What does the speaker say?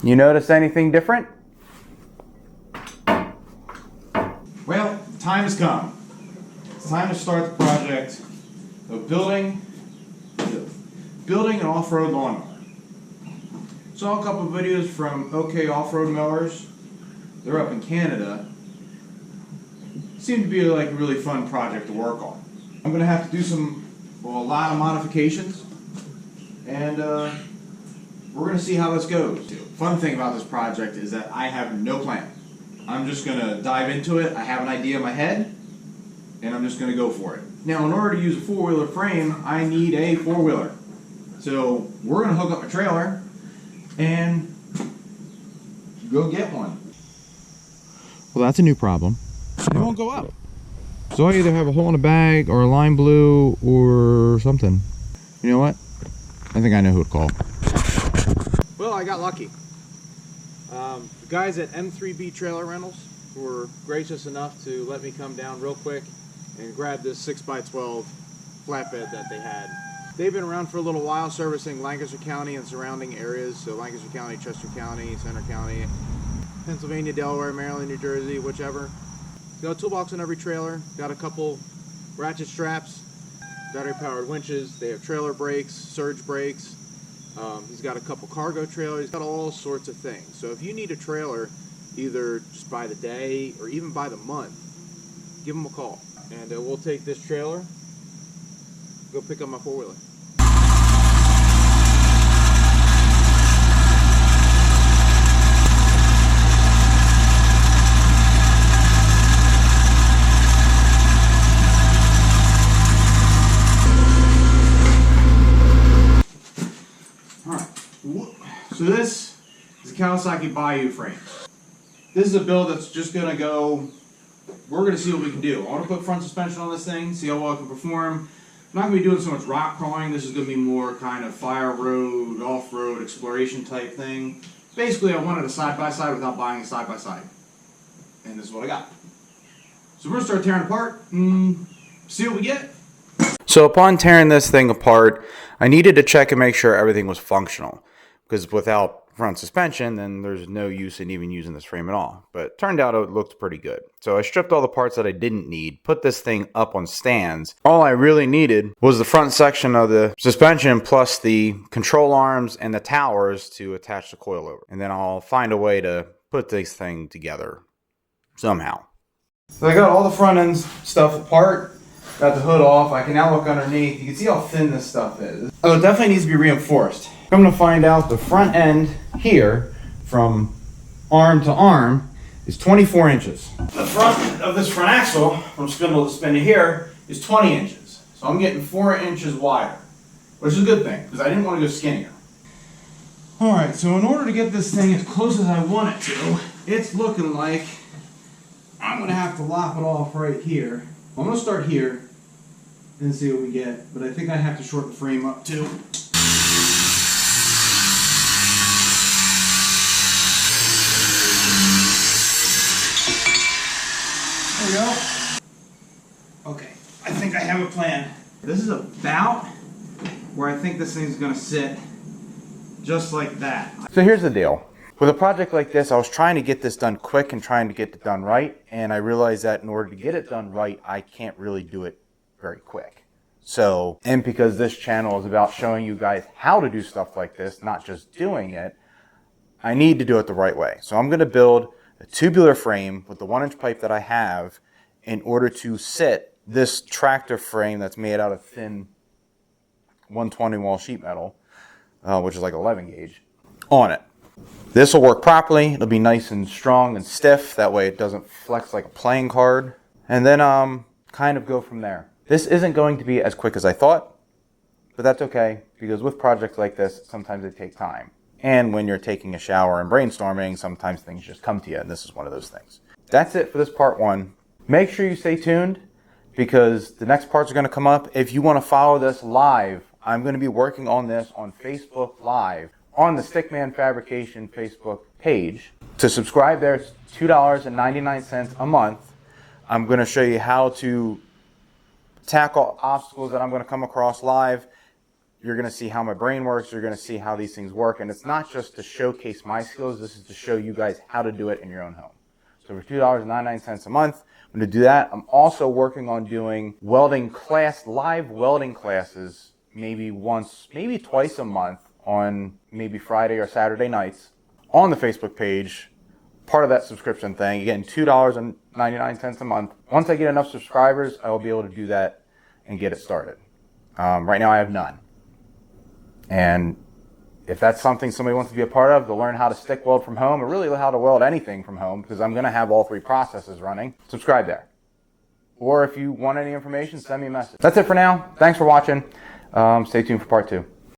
You notice anything different? Well, time has come. It's time to start the project of building an off-road lawnmower. Saw a couple of videos from OK Off-Road Mowers. They're up in Canada. Seemed to be like a really fun project to work on. I'm going to have to do a lot of modifications, and we're going to see how this goes. The fun thing about this project is that I have no plan. I'm just going to dive into it. I have an idea in my head, and I'm just going to go for it. Now, in order to use a four-wheeler frame, I need a four-wheeler. So we're going to hook up a trailer and go get one. Well, that's a new problem. It won't go up. So I either have a hole in the bag or a lime blue or something. You know what? I think I know who to call. Well, I got lucky. The guys at M3B Trailer Rentals were gracious enough to let me come down real quick and grab this 6x12 flatbed that they had. They've been around for a little while, servicing Lancaster County and surrounding areas, so Lancaster County, Chester County, Center County, Pennsylvania, Delaware, Maryland, New Jersey, whichever. Got a toolbox in every trailer, got a couple ratchet straps, battery-powered winches, they have trailer brakes, surge brakes. He's got a couple cargo trailers, he's got all sorts of things. So if you need a trailer, either just by the day or even by the month, give him a call. And we'll take this trailer, go pick up my four-wheeler. So this is a Kawasaki Bayou frame. This is a build that's just going to go, we're going to see what we can do. I want to put front suspension on this thing, see how well it can perform. I'm not going to be doing so much rock crawling. This is going to be more kind of fire road, off-road, exploration type thing. Basically, I wanted a side-by-side without buying a side-by-side. And this is what I got. So we're going to start tearing apart and see what we get. So upon tearing this thing apart, I needed to check and make sure everything was functional. Because without front suspension, then there's no use in even using this frame at all. But it turned out it looked pretty good. So I stripped all the parts that I didn't need, put this thing up on stands. All I really needed was the front section of the suspension plus the control arms and the towers to attach the coil over. And then I'll find a way to put this thing together somehow. So I got all the front end stuff apart, got the hood off. I can now look underneath. You can see how thin this stuff is. Oh, it definitely needs to be reinforced. I'm going to find out the front end here from arm to arm is 24 inches. The front of this front axle from spindle to spindle here is 20 inches. So I'm getting 4 inches wider, which is a good thing because I didn't want to go skinnier. Alright, so in order to get this thing as close as I want it to, it's looking like I'm going to have to lop it off right here. I'm going to start here and see what we get, but I think I have to shorten the frame up too. There we go. Okay, I think I have a plan. This is about where I think this thing's gonna sit, just like that. So here's the deal. With a project like this, I was trying to get this done quick and trying to get it done right, and I realized that in order to get it done right, I can't really do it very quick. So, and because this channel is about showing you guys how to do stuff like this, not just doing it, I need to do it the right way. So I'm gonna build a tubular frame with the 1-inch pipe that I have in order to sit this tractor frame that's made out of thin 120 wall sheet metal, which is like 11 gauge, on it. This will work properly. It'll be nice and strong and stiff. That way it doesn't flex like a playing card. And then kind of go from there. This isn't going to be as quick as I thought, but that's okay because with projects like this, sometimes they take time. And when you're taking a shower and brainstorming, sometimes things just come to you, and this is one of those things. That's it for this part 1. Make sure you stay tuned because the next parts are going to come up. If you want to follow this live, I'm going to be working on this on Facebook Live on the Stickman Fabrication Facebook page. To subscribe there, it's $2.99 a month. I'm going to show you how to tackle obstacles that I'm going to come across live. You're going to see how my brain works. You're going to see how these things work. And it's not just to showcase my skills. This is to show you guys how to do it in your own home. So for $2.99 a month, I'm going to do that. I'm also working on doing live welding classes, maybe twice a month on maybe Friday or Saturday nights on the Facebook page, part of that subscription thing. Again, $2.99 a month. Once I get enough subscribers, I will be able to do that and get it started. Right now I have none. And if that's something somebody wants to be a part of, to learn how to stick weld from home, or really how to weld anything from home, because I'm going to have all three processes running, subscribe there. Or if you want any information, send me a message. That's it for now. Thanks for watching. Stay tuned for part 2.